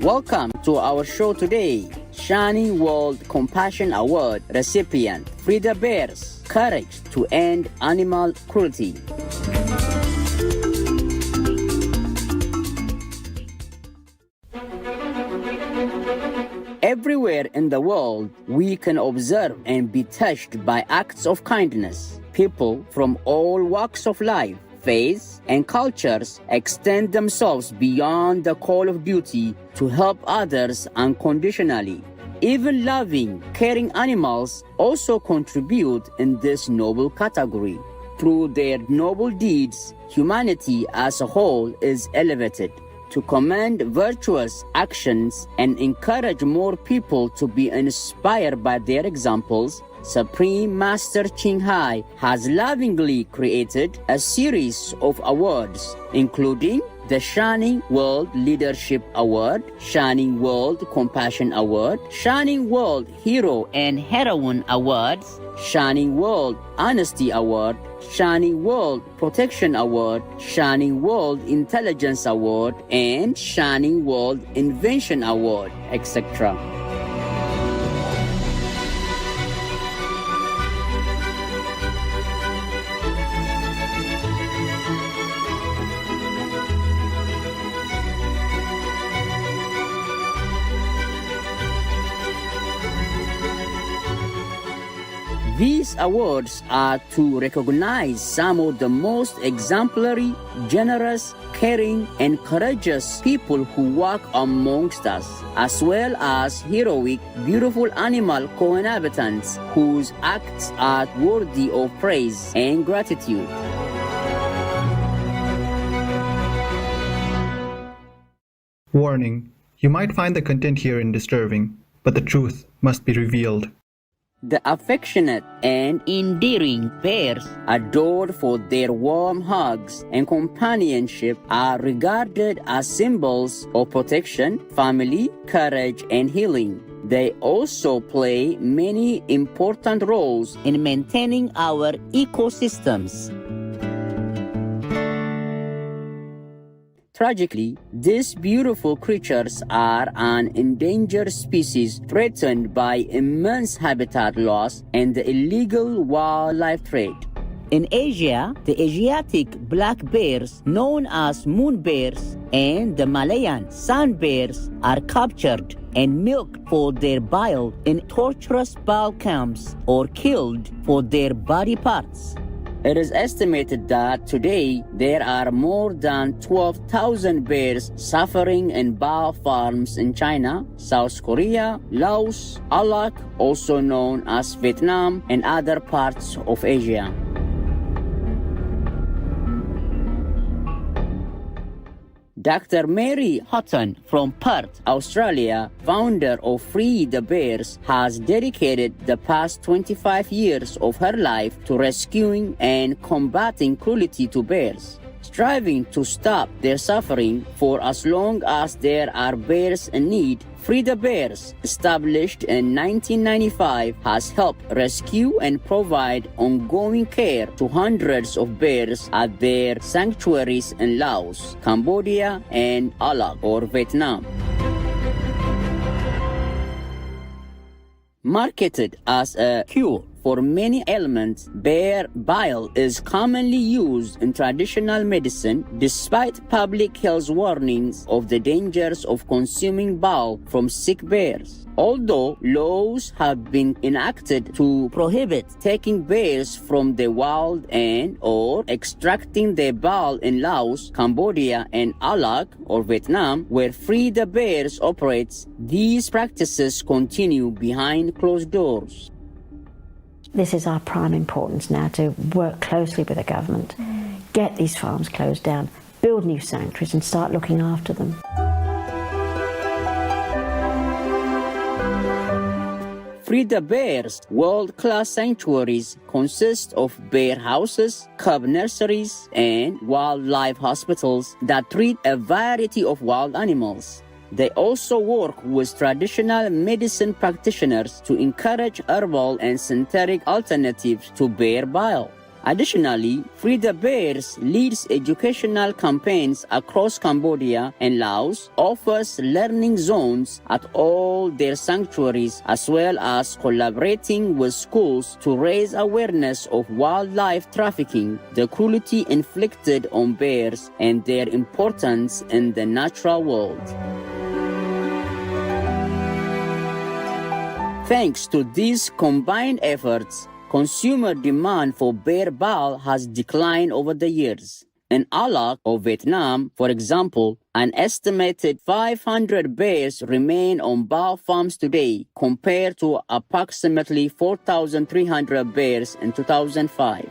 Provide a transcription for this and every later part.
Welcome to our show today. Shining World Compassion Award recipient Frida Bear's Courage to End Animal Cruelty. Everywhere in the world, we can observe and be touched by acts of kindness. People from all walks of life, faiths, and cultures extend themselves beyond the call of duty to help others unconditionally. Even loving, caring animals also contribute in this noble category. Through their noble deeds, humanity as a whole is elevated. To commend virtuous actions and encourage more people to be inspired by their examples, Supreme Master Ching Hai has lovingly created a series of awards, including the Shining World Leadership Award, Shining World Compassion Award, Shining World Hero and Heroine Awards, Shining World Honesty Award, Shining World Protection Award, Shining World Intelligence Award, and Shining World Invention Award, etc. These awards are to recognize some of the most exemplary, generous, caring, and courageous people who walk amongst us, as well as heroic, beautiful animal co-inhabitants whose acts are worthy of praise and gratitude. Warning: you might find the content herein disturbing, but the truth must be revealed. The affectionate and endearing bears, adored for their warm hugs and companionship, are regarded as symbols of protection, family, courage, and healing. They also play many important roles in maintaining our ecosystems. Tragically, these beautiful creatures are an endangered species threatened by immense habitat loss and the illegal wildlife trade. In Asia, the Asiatic black bears, known as moon bears, and the Malayan sun bears are captured and milked for their bile in torturous bile camps or killed for their body parts. It is estimated that today there are more than 12,000 bears suffering in bile farms in China, South Korea, Laos, Alak, also known as Vietnam, and other parts of Asia. Dr. Mary Houghton from Perth, Australia, founder of Free the Bears, has dedicated the past 25 years of her life to rescuing and combating cruelty to bears, striving to stop their suffering for as long as there are bears in need. Free the Bears, established in 1995, has helped rescue and provide ongoing care to hundreds of bears at their sanctuaries in Laos, Cambodia, and Alak or Vietnam. Marketed as a cure for many ailments, bear bile is commonly used in traditional medicine despite public health warnings of the dangers of consuming bile from sick bears. Although laws have been enacted to prohibit taking bears from the wild and or extracting their bile in Laos, Cambodia, and Alak or Vietnam, where Free the Bears operates, these practices continue behind closed doors. This is our prime importance now, to work closely with the government, get these farms closed down, build new sanctuaries and start looking after them. Free the Bears world-class sanctuaries consist of bear houses, cub nurseries, and wildlife hospitals that treat a variety of wild animals. They also work with traditional medicine practitioners to encourage herbal and synthetic alternatives to bear bile. Additionally, Free the Bears leads educational campaigns across Cambodia and Laos, offers learning zones at all their sanctuaries, as well as collaborating with schools to raise awareness of wildlife trafficking, the cruelty inflicted on bears, and their importance in the natural world. Thanks to these combined efforts, consumer demand for bear bile has declined over the years. In Alac or Vietnam, for example, an estimated 500 bears remain on bile farms today, compared to approximately 4,300 bears in 2005.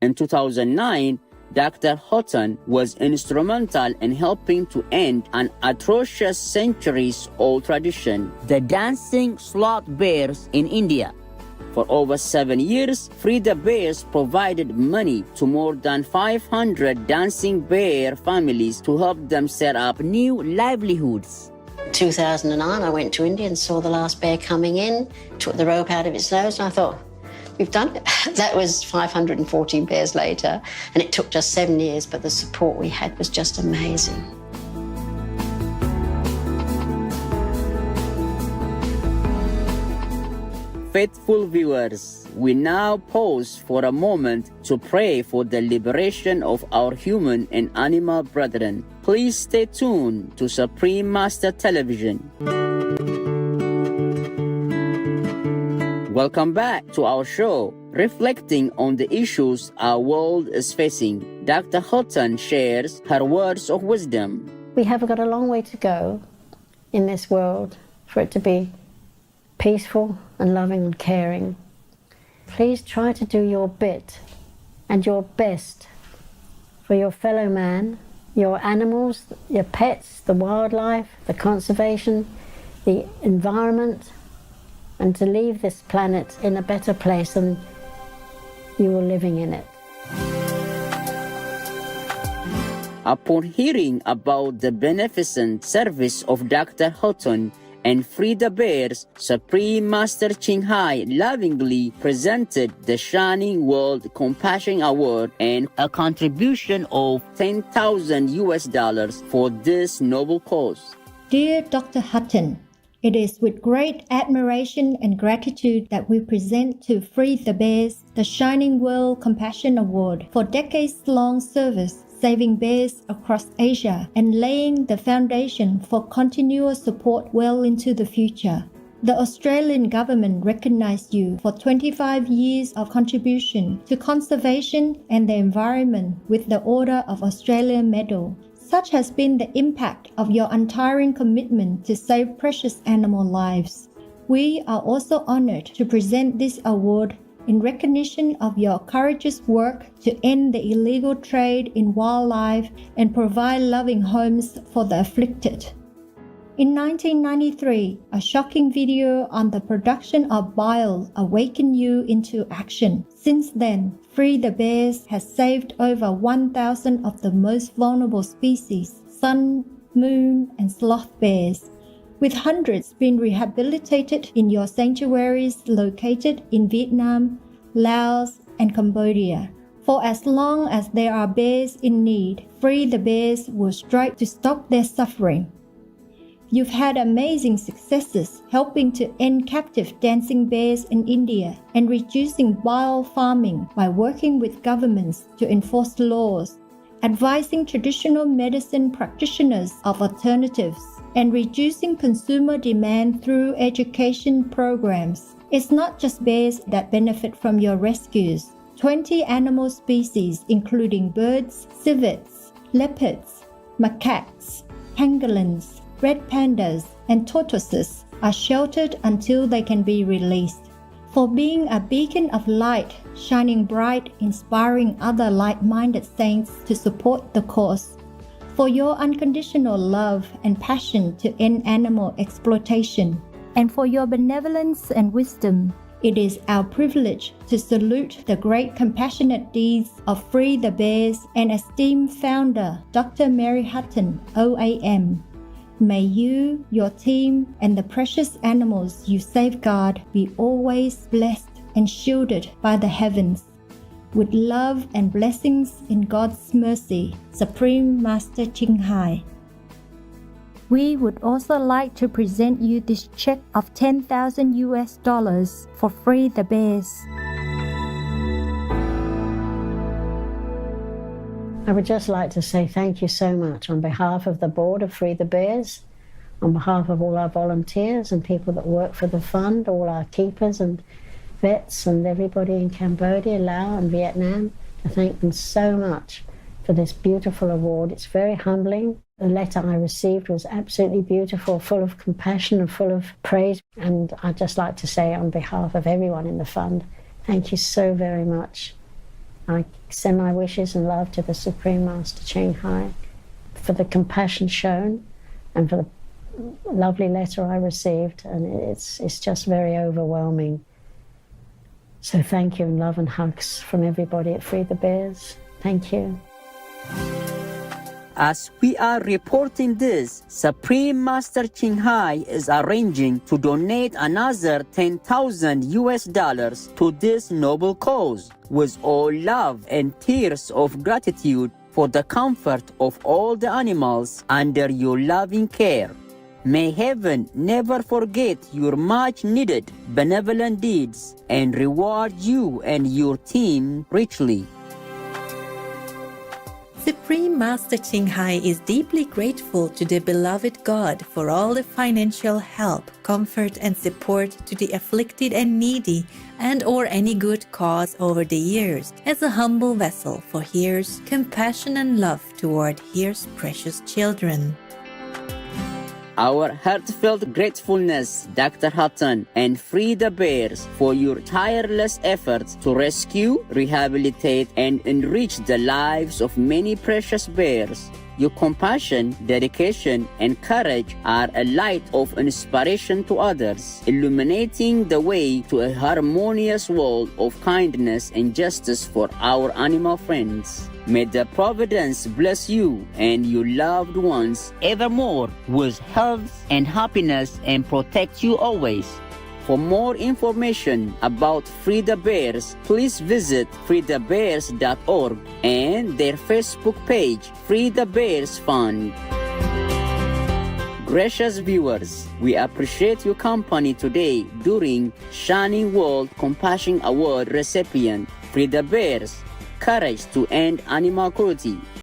In 2009, Dr. Houghton was instrumental in helping to end an atrocious centuries-old tradition, the dancing sloth bears in India. For over 7 years, Free the Bears provided money to more than 500 dancing bear families to help them set up new livelihoods. 2009, I went to India and saw the last bear coming in, took the rope out of its nose, and I thought, we've done it. That was 514 bears later, and it took just 7 years, but the support we had was just amazing. Faithful viewers, we now pause for a moment to pray for the liberation of our human and animal brethren. Please stay tuned to Supreme Master Television. Welcome back to our show, reflecting on the issues our world is facing. Dr. Houghton shares her words of wisdom. We have got a long way to go in this world for it to be peaceful and loving and caring. Please try to do your bit and your best for your fellow man, your animals, your pets, the wildlife, the conservation, the environment, and to leave this planet in a better place than you were living in it. Upon hearing about the beneficent service of Dr. Houghton and Free the Bears, Supreme Master Ching Hai lovingly presented the Shining World Compassion Award and a contribution of $10,000 for this noble cause. Dear Dr. Houghton, it is with great admiration and gratitude that we present to Free the Bears the Shining World Compassion Award for decades-long service saving bears across Asia and laying the foundation for continuous support well into the future. The Australian government recognized you for 25 years of contribution to conservation and the environment with the Order of Australia Medal. Such has been the impact of your untiring commitment to save precious animal lives. We are also honored to present this award in recognition of your courageous work to end the illegal trade in wildlife and provide loving homes for the afflicted. In 1993, a shocking video on the production of bile awakened you into action. Since then, Free the Bears has saved over 1,000 of the most vulnerable species, sun, moon, and sloth bears, with hundreds being rehabilitated in your sanctuaries located in Vietnam, Laos, and Cambodia. For as long as there are bears in need, Free the Bears will strive to stop their suffering. You've had amazing successes helping to end captive dancing bears in India and reducing bile farming by working with governments to enforce laws, advising traditional medicine practitioners of alternatives, and reducing consumer demand through education programs. It's not just bears that benefit from your rescues. 20 animal species including birds, civets, leopards, macaques, pangolins, red pandas, and tortoises are sheltered until they can be released. For being a beacon of light, shining bright, inspiring other like-minded saints to support the cause. For your unconditional love and passion to end animal exploitation. And for your benevolence and wisdom. It is our privilege to salute the great compassionate deeds of Free the Bears and esteemed founder Dr. Mary Houghton, OAM. May you, your team, and the precious animals you safeguard be always blessed, and shielded by the heavens. With love and blessings in God's mercy, Supreme Master Ching Hai. We would also like to present you this check of $10,000 for Free the Bears. I would just like to say thank you so much on behalf of the board of Free the Bears, on behalf of all our volunteers and people that work for the fund, all our keepers and vets and everybody in Cambodia, Laos and Vietnam, to thank them so much for this beautiful award. It's very humbling. The letter I received was absolutely beautiful, full of compassion and full of praise. And I'd just like to say on behalf of everyone in the fund, thank you so very much. I send my wishes and love to the Supreme Master Ching Hai for the compassion shown and for the lovely letter I received. And it's just very overwhelming. So thank you, and love and hugs from everybody at Free the Bears. Thank you. As we are reporting this, Supreme Master Ching Hai is arranging to donate another $10,000 to this noble cause, with all love and tears of gratitude for the comfort of all the animals under your loving care. May heaven never forget your much-needed benevolent deeds and reward you and your team richly. Supreme Master Ching Hai is deeply grateful to the beloved God for all the financial help, comfort, and support to the afflicted and needy and/or any good cause over the years, as a humble vessel for His compassion and love toward His precious children. Our heartfelt gratefulness, Dr. Hutton and Free the Bears, for your tireless efforts to rescue, rehabilitate, and enrich the lives of many precious bears. Your compassion, dedication, and courage are a light of inspiration to others, illuminating the way to a harmonious world of kindness and justice for our animal friends. May the Providence bless you and your loved ones evermore with health and happiness and protect you always. For more information about Free the Bears, please visit freethebears.org and their Facebook page, Free the Bears Fund. Gracious viewers, we appreciate your company today during Shining World Compassion Award recipient Free the Bears, Courage to End Animal Cruelty.